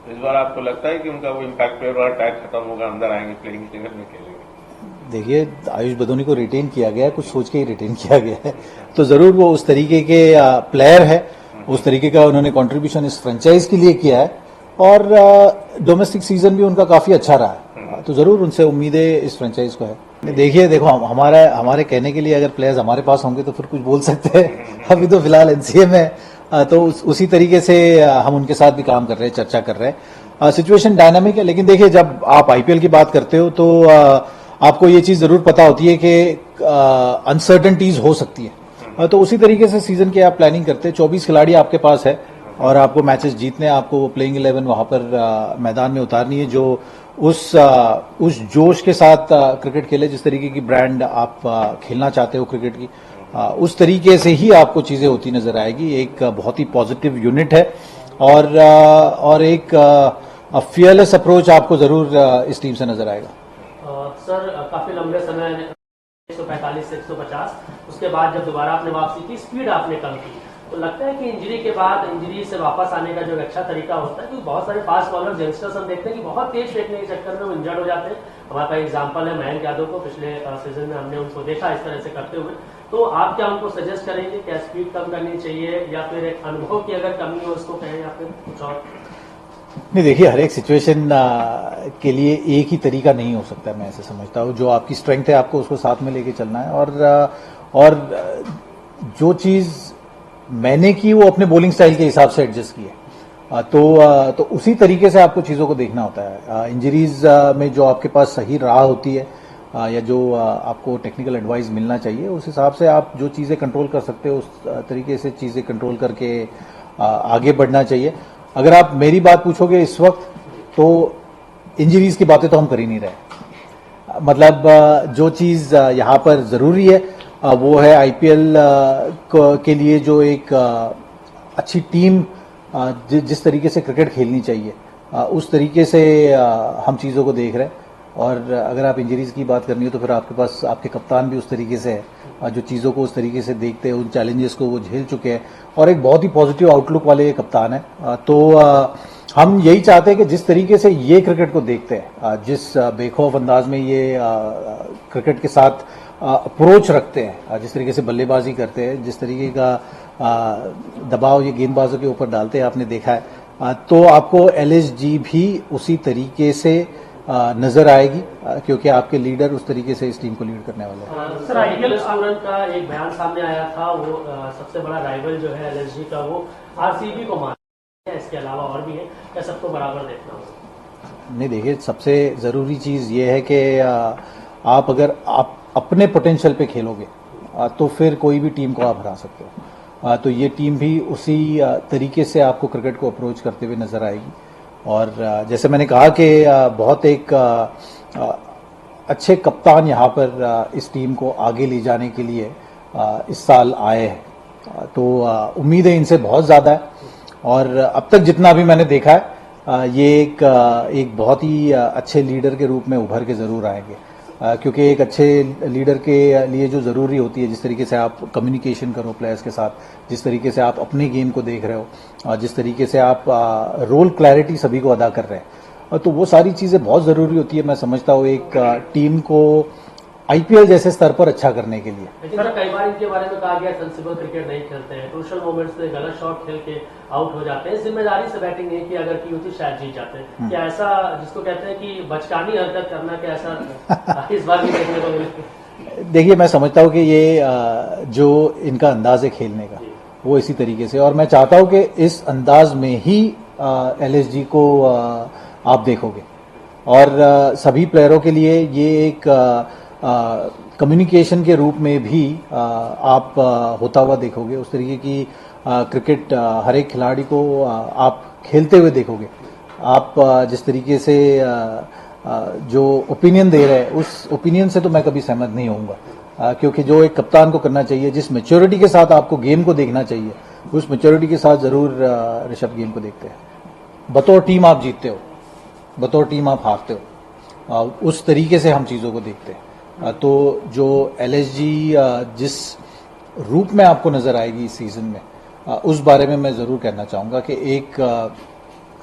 इस बार आपको लगता है कि उनका वो इम्पैक्ट प्लेयर वाला टैग खत्म होगा, अंदर आएंगे, प्लेइंग 11 में खेलेंगे? देखिए, आयुष बदोनी को रिटेन किया गया है, कुछ सोच के ही रिटेन किया गया है, तो जरूर वो उस तरीके के प्लेयर है, उस तरीके का उन्होंने कंट्रीब्यूशन इस फ्रेंचाइज के लिए किया है, और डोमेस्टिक सीजन भी उनका काफी अच्छा रहा है, तो जरूर उनसे उम्मीदें इस फ्रेंचाइज को है। देखिए, देखो, हमारे कहने के लिए अगर प्लेयर्स हमारे पास होंगे तो फिर कुछ बोल सकते हैं। अभी तो फिलहाल एनसीए में तो उसी तरीके से हम उनके साथ भी काम कर रहे हैं, चर्चा कर रहे हैं। सिचुएशन डायनामिक है, लेकिन देखिए, जब आप आईपीएल की बात करते हो तो आपको ये चीज जरूर पता होती है कि अनसर्टेनिटीज हो सकती है, तो उसी तरीके से सीजन की आप प्लानिंग करते हैं। 24 खिलाड़ी आपके पास है और आपको मैचेस जीतने, आपको प्लेइंग 11 वहां पर मैदान में उतारनी है जो उस जोश के साथ क्रिकेट खेले, जिस तरीके की ब्रांड आप खेलना चाहते हो क्रिकेट की, उस तरीके से ही आपको चीजें होती नजर आएगी। एक बहुत ही पॉजिटिव यूनिट है और एक फियरलेस अप्रोच आपको जरूर इस टीम से नजर आएगा। सर, काफी लंबे समय 145 से 150, उसके बाद जब दोबारा आपने वापसी की, स्पीड आपने कम की, तो लगता है कि इंजरी के बाद इंजरी से वापस आने का जो अच्छा तरीका होता है, क्योंकि बहुत सारे फास्ट बॉलर यंगस्टर्स हम देखते हैं कि बहुत तेज फेंकने के चक्कर में वो इंजर्ड हो जाते हैं। हमारे पास एग्जांपल है मयंक यादव को, पिछले सीजन में हमने उनको देखा इस तरह से करते हुए। तो आप क्या उनको सजेस्ट करेंगे, क्या स्पीड कम करनी चाहिए, या फिर एक अनुभव की अगर कमी हो उसको कहें, या फिर कुछ और? नहीं, देखिए, हर एक सिचुएशन के लिए एक ही तरीका नहीं हो सकता, मैं ऐसे समझता हूँ। जो आपकी स्ट्रेंथ है आपको उसको साथ में लेके चलना है, और जो चीज मैंने की वो अपने बॉलिंग स्टाइल के हिसाब से एडजस्ट की है, तो उसी तरीके से आपको चीजों को देखना होता है। इंजरीज में जो आपके पास सही राह होती है या जो आपको टेक्निकल एडवाइस मिलना चाहिए, उस हिसाब से आप जो चीजें कंट्रोल कर सकते हो उस तरीके से चीजें कंट्रोल करके आगे बढ़ना चाहिए। अगर आप मेरी बात पूछोगे इस वक्त, तो इंजरीज की बातें तो हम कर ही नहीं रहे। मतलब जो चीज यहां पर जरूरी है वो है आईपीएल के लिए जो एक अच्छी टीम जिस तरीके से क्रिकेट खेलनी चाहिए, उस तरीके से हम चीजों को देख रहे हैं। और अगर आप इंजरीज की बात करनी हो तो फिर आपके पास आपके कप्तान भी उस तरीके से है, जो चीज़ों को उस तरीके से देखते हैं, उन चैलेंजेस को वो झेल चुके हैं, और एक बहुत ही पॉजिटिव आउटलुक वाले कप्तान है। तो हम यही चाहते हैं कि जिस तरीके से ये क्रिकेट को देखते हैं, जिस बेखौफ अंदाज में ये क्रिकेट के साथ अप्रोच रखते हैं, जिस तरीके से बल्लेबाजी करते हैं, जिस तरीके का दबाव ये गेंदबाजों के ऊपर डालते हैं, आपने देखा है, तो आपको एलएसजी भी उसी तरीके से नजर आएगी, क्योंकि आपके लीडर उस तरीके से इस टीम को लीड करने वाले हैं। सर, आईपीएल स्टूडेंट का एक बयान सामने आया था, वो सबसे बड़ा राइवल जो है एलएसजी का, वो आरसीबी को मानते हैं, इसके अलावा और भी है, क्या सबको बराबर देखना होगा? नहीं, देखिए, सबसे जरूरी चीज ये है कि आप अगर आप अपने पोटेंशियल पे खेलोगे तो फिर कोई भी टीम को आप हरा सकते हो। तो ये टीम भी उसी तरीके से आपको क्रिकेट को अप्रोच करते हुए नजर आएगी। और जैसे मैंने कहा कि बहुत एक अच्छे कप्तान यहाँ पर इस टीम को आगे ले जाने के लिए इस साल आए हैं, तो उम्मीदें इनसे बहुत ज़्यादा है। और अब तक जितना भी मैंने देखा है, ये एक बहुत ही अच्छे लीडर के रूप में उभर के ज़रूर आएंगे, क्योंकि एक अच्छे लीडर के लिए जो ज़रूरी होती है, जिस तरीके से आप कम्युनिकेशन करो प्लेयर्स के साथ, जिस तरीके से आप अपने गेम को देख रहे हो, जिस तरीके से आप रोल क्लैरिटी सभी को अदा कर रहे हैं, तो वो सारी चीज़ें बहुत ज़रूरी होती है, मैं समझता हूँ, एक टीम को आईपीएल जैसे स्तर पर अच्छा करने के लिए। लेकिन सर, कई बार इनके बारे में कहा गया सेंसिबल क्रिकेट नहीं खेलते हैं, क्रूशियल मोमेंट्स में गलत शॉट खेल के आउट हो जाते हैं, जिम्मेदारी से बैटिंग नहीं की, अगर की होती शायद जीत जाते हैं। क्या ऐसा, जिसको कहते हैं कि बचकानी हरकत करना, क्या ऐसा इस बार भी देखने को मिले? देखिए, मैं समझता हूँ कि ये जो इनका अंदाज है खेलने का, वो इसी तरीके से, और मैं चाहता हूँ कि इस अंदाज में ही एलएसजी को आप देखोगे, और सभी प्लेयरों के लिए ये एक कम्युनिकेशन के रूप में भी आप होता हुआ देखोगे। उस तरीके की क्रिकेट हर एक खिलाड़ी को आप खेलते हुए देखोगे। आप जिस तरीके से जो ओपिनियन दे रहे हैं, उस ओपिनियन से तो मैं कभी सहमत नहीं होऊंगा, क्योंकि जो एक कप्तान को करना चाहिए, जिस मैच्योरिटी के साथ आपको गेम को देखना चाहिए, उस मैच्योरिटी के साथ जरूर ऋषभ गेम को देखते हैं। बतौर टीम आप जीतते हो, बतौर टीम आप हारते हो, उस तरीके से हम चीज़ों को देखते हैं। तो जो एलएसजी जिस रूप में आपको नजर आएगी इस सीजन में, उस बारे में मैं जरूर कहना चाहूंगा कि एक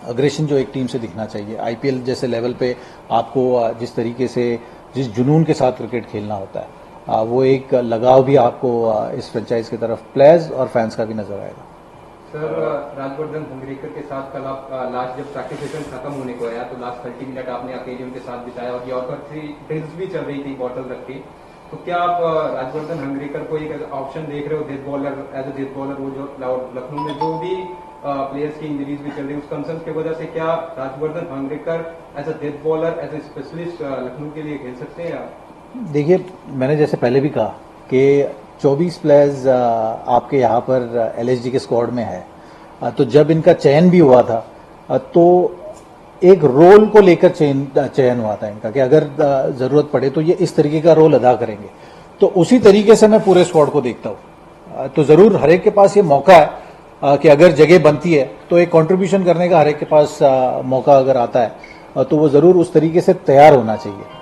अग्रेशन जो एक टीम से दिखना चाहिए। आईपीएल जैसे लेवल पे आपको जिस तरीके से जिस जुनून के साथ क्रिकेट खेलना होता है, वो एक लगाव भी आपको इस फ्रेंचाइज की तरफ प्लेयर्स और फैंस का भी नजर आएगा। सर, राजवर्धन हंगरेकर के साथ कल आप लास्ट जब प्रैक्टिस सेशन खत्म होने को आया तो लास्ट 30 मिनट आपने अकेले उनके साथ बिताया और यॉर्कर ड्रिल्स भी चल रही थी बॉटल रख के, तो क्या आप राजवर्धन हंगरेकर को एक ऑप्शन देख रहे हो death bowler, as a death bowler? वो जो लखनऊ में जो भी प्लेयर्स की इंजरीज भी चल रही है उस कंसर्न की वजह से क्या Rajvardhan Hangargekar as a death bowler, as a specialist Lucknow के लिए खेल सकते हैं? देखिए, मैंने जैसे पहले भी कहा कि 24 प्लेयर्स आपके यहाँ पर एलएसजी के स्क्वाड में है, तो जब इनका चयन भी हुआ था तो एक रोल को लेकर चयन हुआ था इनका कि अगर जरूरत पड़े तो ये इस तरीके का रोल अदा करेंगे। तो उसी तरीके से मैं पूरे स्क्वाड को देखता हूँ। तो जरूर हर एक के पास ये मौका है कि अगर जगह बनती है तो एक कंट्रीब्यूशन करने का हर एक के पास मौका अगर आता है तो वो जरूर उस तरीके से तैयार होना चाहिए।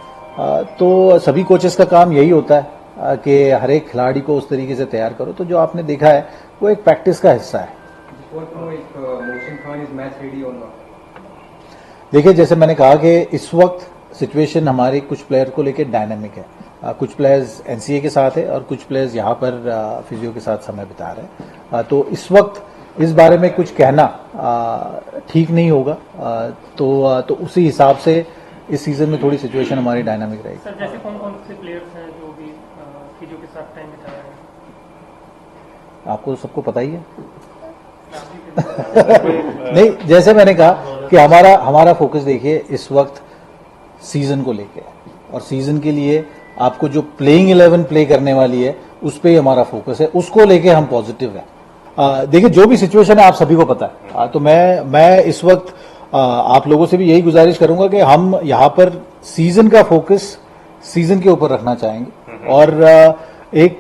तो सभी कोचेस का काम यही होता है कि हर एक खिलाड़ी को उस तरीके से तैयार करो। तो जो आपने देखा है वो एक प्रैक्टिस का हिस्सा है। देखिए, जैसे मैंने कहा कि इस वक्त सिचुएशन हमारे कुछ प्लेयर को लेकर डायनामिक है। कुछ प्लेयर्स एनसीए के साथ है और कुछ प्लेयर्स यहाँ पर फिजियो के साथ समय बिता रहे हैं। तो इस वक्त इस बारे में कुछ कहना ठीक नहीं होगा। तो उसी हिसाब से इस सीजन में थोड़ी सिचुएशन हमारी डायनामिक रहेगी। सर, जैसे कौन कौन से प्लेयर्स हैं जो भी फिजियो के साथ टाइम बिता रहे हैं? आपको तो सबको पता ही है। नहीं, जैसे मैंने कहा कि हमारा फोकस देखिए इस वक्त सीजन को लेके है और सीजन के लिए आपको जो प्लेइंग 11 प्ले करने वाली है उस पे ही हमारा फोकस है, उसको लेके हम पॉजिटिव है। देखिए, जो भी सिचुएशन है आप सभी को पता है। तो मैं इस वक्त आप लोगों से भी यही गुजारिश करूंगा कि हम यहाँ पर सीजन का फोकस सीजन के ऊपर रखना चाहेंगे और एक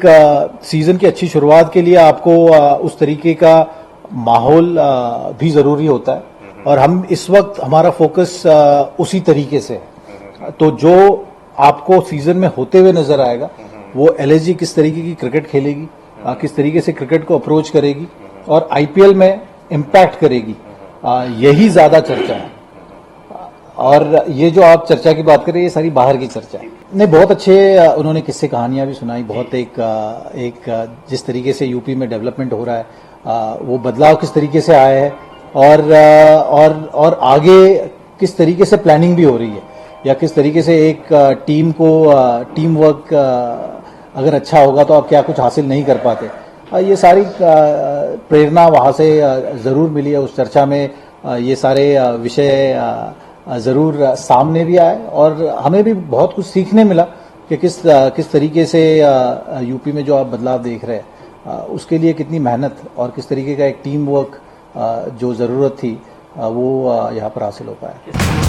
सीजन की अच्छी शुरुआत के लिए आपको उस तरीके का माहौल भी जरूरी होता है और हम इस वक्त हमारा फोकस उसी तरीके से है। तो जो आपको सीजन में होते हुए नजर आएगा वो एलएसजी किस तरीके की क्रिकेट खेलेगी, किस तरीके से क्रिकेट को अप्रोच करेगी और आईपीएल में इम्पैक्ट करेगी, यही ज्यादा चर्चा है। और ये जो आप चर्चा की बात करें ये सारी बाहर की चर्चा है। नहीं, बहुत अच्छे उन्होंने किस्से कहानियां भी सुनाई। बहुत एक जिस तरीके से यूपी में डेवलपमेंट हो रहा है, वो बदलाव किस तरीके से आया है और आगे किस तरीके से प्लानिंग भी हो रही है या किस तरीके से एक टीम वर्क अगर अच्छा होगा तो आप क्या कुछ हासिल नहीं कर पाते। ये सारी प्रेरणा वहां से जरूर मिली है। उस चर्चा में ये सारे विषय जरूर सामने भी आए और हमें भी बहुत कुछ सीखने मिला कि किस तरीके से यूपी में जो आप बदलाव देख रहे हैं उसके लिए कितनी मेहनत और किस तरीके का एक टीम वर्क जो ज़रूरत थी वो यहाँ पर हासिल हो पाया।